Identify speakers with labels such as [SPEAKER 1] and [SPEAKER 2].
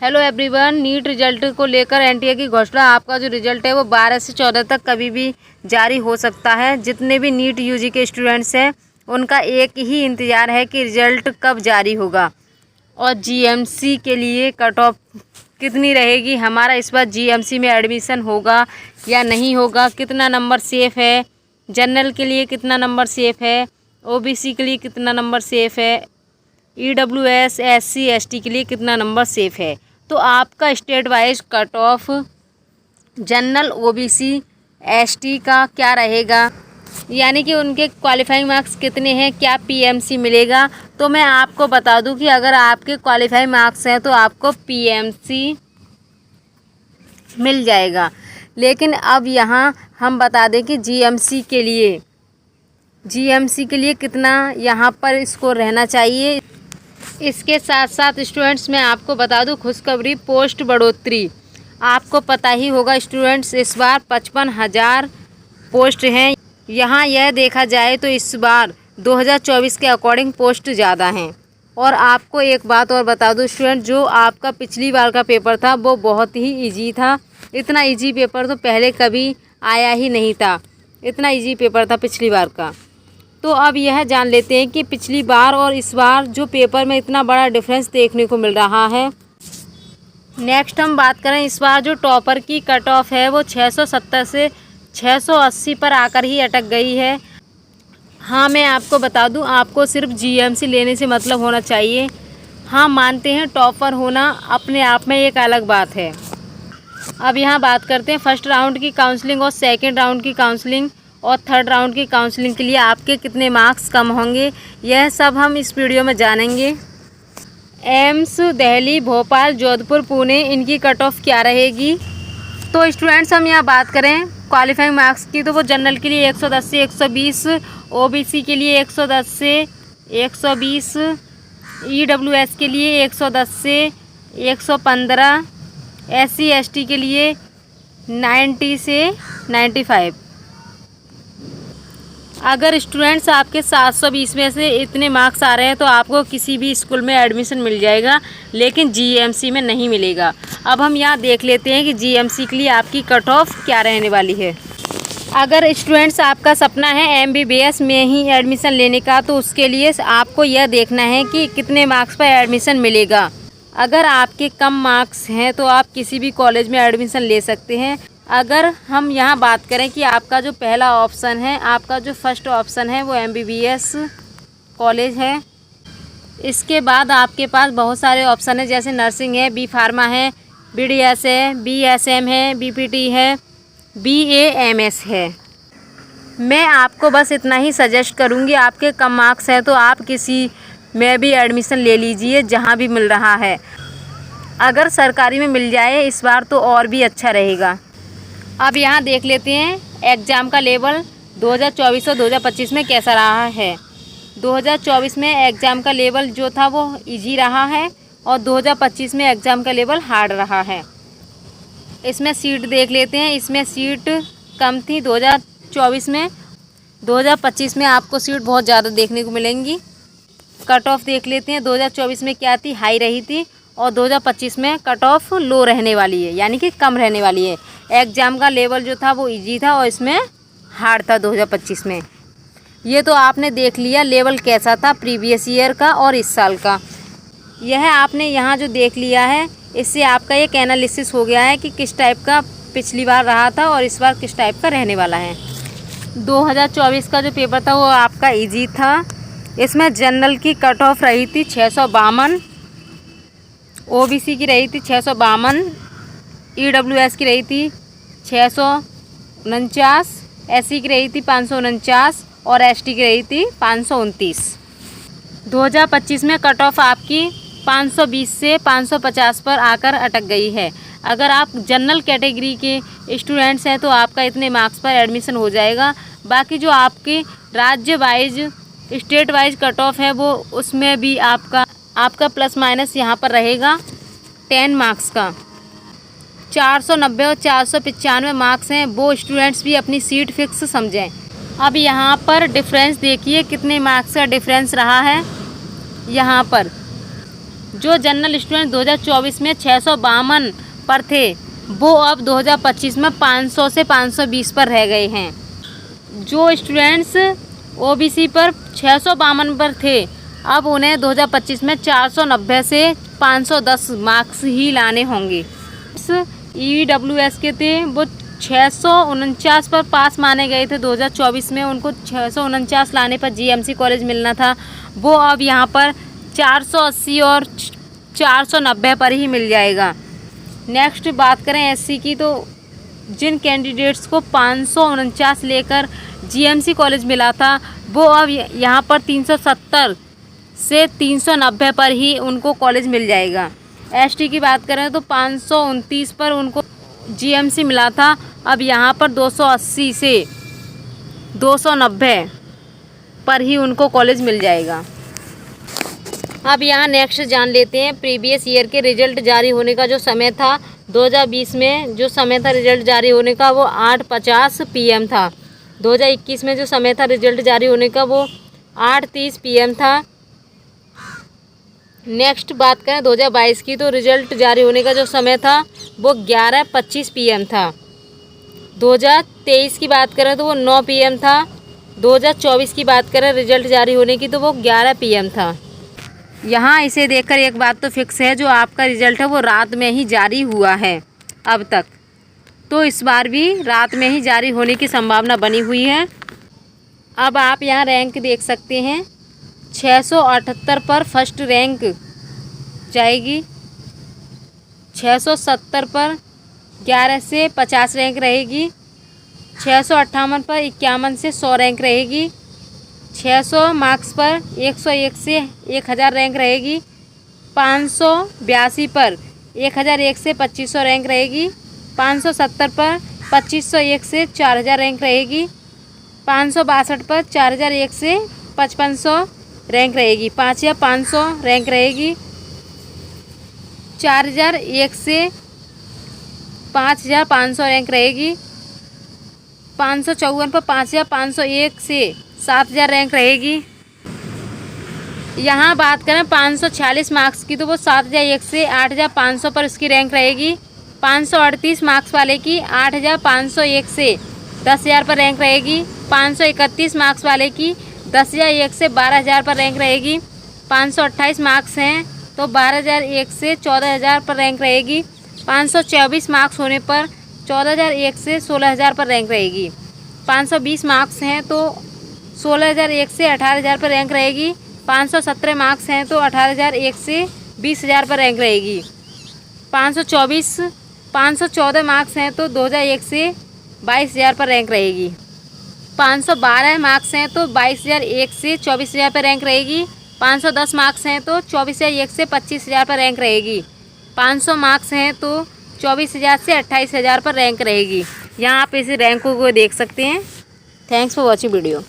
[SPEAKER 1] Hello everyone, NEET result को लेकर NTA की घोषणा। आपका जो रिजल्ट है वो 12 से 14 तक कभी भी जारी हो सकता है। जितने भी नीट यूजी के स्टूडेंट्स हैं उनका एक ही इंतज़ार है कि रिजल्ट कब जारी होगा और जीएमसी के लिए कट ऑफ कितनी रहेगी, हमारा इस बार जीएमसी में एडमिशन होगा या नहीं होगा, कितना नंबर सेफ़ है, जनरल के लिए कितना नंबर सेफ़ है, ओबीसी के लिए कितना नंबर सेफ़ है, ईडब्ल्यूएस एससी एसटी के लिए कितना नंबर सेफ़ है। तो आपका state wise cut off general OBC ST का क्या रहेगा, यानी कि उनके क्वालिफाइंग मार्क्स कितने हैं, क्या पीएमसी मिलेगा। तो मैं आपको बता दूं कि अगर आपके क्वालिफाइंग मार्क्स हैं तो आपको पीएमसी मिल जाएगा। लेकिन अब यहाँ हम बता दें कि जीएमसी के लिए कितना यहाँ पर स्कोर रहना चाहिए। इसके साथ साथ स्टूडेंट्स मैं आपको बता दूं खुशखबरी पोस्ट बढ़ोतरी। आपको पता ही होगा स्टूडेंट्स, इस बार 55,000 पोस्ट हैं। यहाँ यह देखा जाए तो इस बार 2024 के अकॉर्डिंग पोस्ट ज़्यादा हैं। और आपको एक बात और बता दूं स्टूडेंट, जो आपका पिछली बार का पेपर था वो बहुत ही इजी था। इतना इजी पेपर तो पहले कभी आया ही नहीं था, इतना इजी पेपर था पिछली बार का। तो अब यह जान लेते हैं कि पिछली बार और इस बार जो पेपर में इतना बड़ा डिफरेंस देखने को मिल रहा है। नेक्स्ट हम बात करें, इस बार जो टॉपर की कट ऑफ है वो 670 से 680 पर आकर ही अटक गई है। हाँ, मैं आपको बता दूं, आपको सिर्फ जीएमसी लेने से मतलब होना चाहिए। हाँ, मानते हैं टॉपर होना अपने आप में एक अलग बात है। अब यहाँ बात करते हैं फर्स्ट राउंड की काउंसलिंग और सेकेंड राउंड की काउंसलिंग और थर्ड राउंड की काउंसलिंग के लिए आपके कितने मार्क्स कम होंगे, यह सब हम इस वीडियो में जानेंगे। एम्स दिल्ली, भोपाल, जोधपुर, पुणे, इनकी कट ऑफ क्या रहेगी। तो स्टूडेंट्स हम यहाँ बात करें क्वालिफाइंग मार्क्स की, तो वो जनरल के लिए 110 से 120, ओबीसी के लिए 110 से 120, ईडब्ल्यूएस के लिए 110 से 115, एससी एसटी के लिए 90 से 95। अगर स्टूडेंट्स आपके 720 में से इतने मार्क्स आ रहे हैं तो आपको किसी भी स्कूल में एडमिशन मिल जाएगा, लेकिन जीएमसी में नहीं मिलेगा। अब हम यहाँ देख लेते हैं कि जीएमसी के लिए आपकी कट ऑफ क्या रहने वाली है। अगर स्टूडेंट्स आपका सपना है एमबीबीएस में ही एडमिशन लेने का, तो उसके लिए आपको यह देखना है कि कितने मार्क्स पर एडमिशन मिलेगा। अगर आपके कम मार्क्स हैं तो आप किसी भी कॉलेज में एडमिशन ले सकते हैं। अगर हम यहाँ बात करें कि आपका जो पहला ऑप्शन है, आपका जो फर्स्ट ऑप्शन है वो एमबीबीएस कॉलेज है। इसके बाद आपके पास बहुत सारे ऑप्शन है, जैसे नर्सिंग है, बी फार्मा है, बीडीएस है, बीएसएम है, बीपीटी है, बीएएमएस है। मैं आपको बस इतना ही सजेस्ट करूँगी, आपके कम मार्क्स हैं तो आप किसी में भी एडमिशन ले लीजिए जहाँ भी मिल रहा है। अगर सरकारी में मिल जाए इस बार तो और भी अच्छा रहेगा। अब यहाँ देख लेते हैं एग्ज़ाम का लेवल 2024 और 2025 में कैसा रहा है। 2024 में एग्ज़ाम का लेवल जो था वो इजी रहा है और 2025 में एग्ज़ाम का लेवल हार्ड रहा है। इसमें सीट देख लेते हैं, इसमें सीट कम थी 2024 में, 2025 में आपको सीट बहुत ज़्यादा देखने को मिलेंगी। कट ऑफ देख लेते हैं, 2024 में क्या थी, हाई रही थी, और 2025 में कट ऑफ लो रहने वाली है, यानी कि कम रहने वाली है। एग्ज़ाम का लेवल जो था वो इजी था और इसमें हार्ड था 2025 में। ये तो आपने देख लिया लेवल कैसा था प्रीवियस ईयर का और इस साल का। यह आपने यहाँ जो देख लिया है, इससे आपका एक एनालिसिस हो गया है कि किस टाइप का पिछली बार रहा था और इस बार किस टाइप का रहने वाला है। 2024 का जो पेपर था वो आपका ईजी था। इसमें जनरल की कट ऑफ रही थी 652, ओबीसी की रही थी 652, ईडब्ल्यूएस की रही थी 649, एससी की रही थी 549 और एसटी की रही थी 529। 2025 में कट ऑफ आपकी 520 से 550 पर आकर अटक गई है। अगर आप जनरल कैटेगरी के स्टूडेंट्स हैं तो आपका इतने मार्क्स पर एडमिशन हो जाएगा। बाकी जो आपके राज्य wise state wise cut off है वो उसमें भी आपका प्लस माइनस यहाँ पर रहेगा 10 मार्क्स का। 490 और 495 मार्क्स हैं, वो स्टूडेंट्स भी अपनी सीट फिक्स समझें। अब यहाँ पर डिफरेंस देखिए कितने मार्क्स का डिफरेंस रहा है। यहाँ पर जो जनरल स्टूडेंट 2024 में 652 पर थे, वो अब 2025 में 500 से 520 पर रह गए हैं। जो स्टूडेंट्स ओबीसी पर 652 पर थे, अब उन्हें 2025 में 490 से 510 मार्क्स ही लाने होंगे। EWS के थे, वो 649 पर पास माने गए थे 2024 में, उनको 649 लाने पर GMC कॉलेज मिलना था, वो अब यहाँ पर 480 और 490 पर ही मिल जाएगा। नेक्स्ट बात करें SC की, तो जिन कैंडिडेट्स को 549 लेकर GMC कॉलेज मिला था, वो अब यहाँ पर 370 से 390 पर ही उनको कॉलेज मिल जाएगा। ST की बात करें तो 529 पर उनको GMC मिला था, अब यहाँ पर 280 से 290 पर ही उनको कॉलेज मिल जाएगा। अब यहाँ नेक्स्ट जान लेते हैं प्रीवियस ईयर के रिजल्ट जारी होने का जो समय था। 2020 में जो समय था रिजल्ट जारी होने का वो 8:50 PM था। 2021 में जो समय था रिजल्ट जारी होने का वो 8:30 PM था। नेक्स्ट बात करें 2022 की, तो रिजल्ट जारी होने का जो समय था वो 11:25 PM था। 2023 की बात करें तो वो 9 PM था। 2024 की बात करें रिजल्ट जारी होने की, तो वो 11 PM था। यहाँ इसे देखकर एक बात तो फिक्स है, जो आपका रिजल्ट है वो रात में ही जारी हुआ है अब तक, तो इस बार भी रात में ही जारी होने की संभावना बनी हुई है। अब आप यहाँ रैंक देख सकते हैं, 678 पर फर्स्ट रैंक जाएगी, 670 पर 11 से 50 रैंक रहेगी, 658 पर 51 से 100 रैंक रहेगी, 600 मार्क्स पर 101 से 1000 रैंक रहेगी, 582 पर 1001 से 2500 रैंक रहेगी, 570 पर 2501 से 4000 रैंक रहेगी, 562 पर 4001 से 5500 रैंक रहेगी, 5500 रैंक रहेगी, 4001 से 5500 रैंक रहेगी, 554 पर 5501 से 7000 रैंक रहेगी। यहाँ बात करें 546 मार्क्स की, तो वो 7001 से 8500 पर उसकी रैंक रहेगी। 538 मार्क्स वाले की 8501 से 10000 पर रैंक रहेगी। 531 मार्क्स वाले की 10001 से 12000 पर रैंक रहेगी। 528 मार्क्स हैं तो 12001 से 14000 पर रैंक रहेगी। 524 मार्क्स होने पर 14001 से 16000 पर रैंक रहेगी। 520 मार्क्स हैं तो 16001 से 18000 पर रैंक रहेगी। 517 मार्क्स हैं तो 18001 से 20000 पर रैंक रहेगी। 514 मार्क्स हैं तो 2001 से 22000 पर रैंक रहेगी। 512 मार्क्स हैं तो 22001 से 24000 पर रैंक रहेगी। 510 मार्क्स हैं तो 24001 से 25000 पर रैंक रहेगी। 500 मार्क्स हैं तो 24000 से 28000 पर रैंक रहेगी। यहाँ आप इस रैंकों को देख सकते हैं। Thanks for watching video.